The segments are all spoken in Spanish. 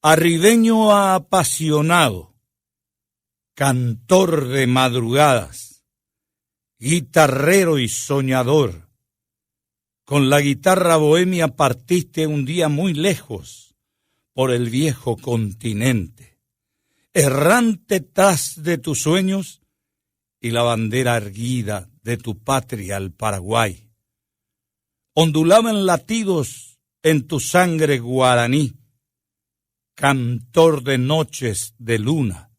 Arribeño apasionado, cantor de madrugadas, guitarrero y soñador, con la guitarra bohemia partiste un día muy lejos por el viejo continente, errante tras de tus sueños y la bandera erguida de tu patria, el Paraguay. Ondulaban latidos en tu sangre guaraní, cantor de noches de luna,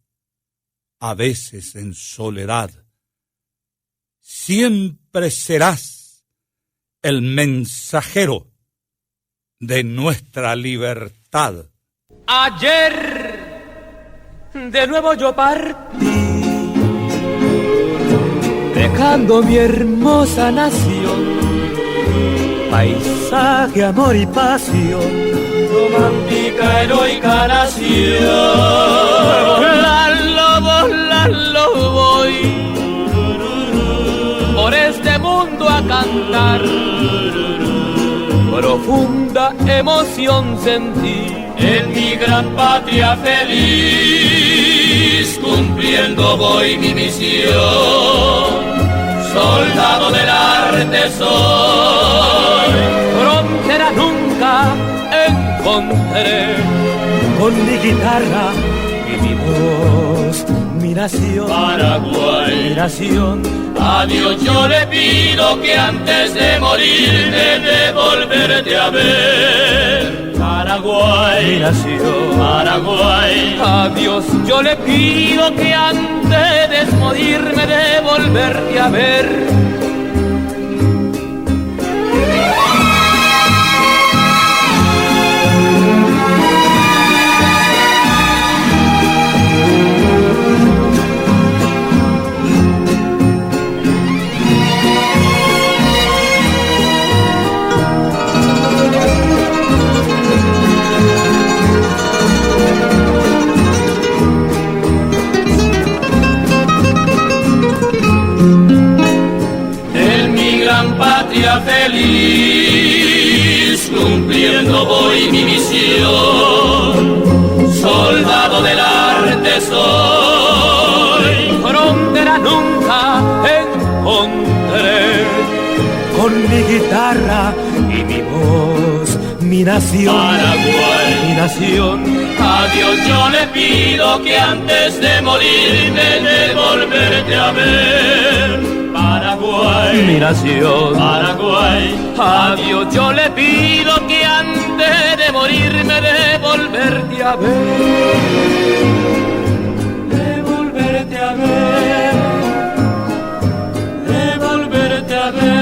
a veces en soledad. Siempre serás el mensajero de nuestra libertad. Ayer de nuevo yo partí, dejando mi hermosa nación, paisaje, amor y pasión, romántica, heroica nación. La lobo voy por este mundo a cantar, profunda emoción sentí en mi gran patria feliz, cumpliendo voy mi misión, soldado del arte soy, frontera nunca encontré, con mi guitarra y mi voz, mi nación, Paraguay, mi nación. A Dios yo le pido que antes de morirme de volverte a ver, Paraguay, mi nación, Paraguay. A Dios yo le pido que antes de morirme de volverte a ver. Patria feliz, cumpliendo voy mi misión, soldado del arte soy, frontera nunca encontré, con mi guitarra y mi voz, mi nación, Paraguay, mi nación. A Dios yo le pido que antes de morirme de volverte a ver, Paraguay, mi nación, Paraguay. A Dios yo le pido que antes de morirme de volverte a ver, de volverte a ver, de volverte a ver.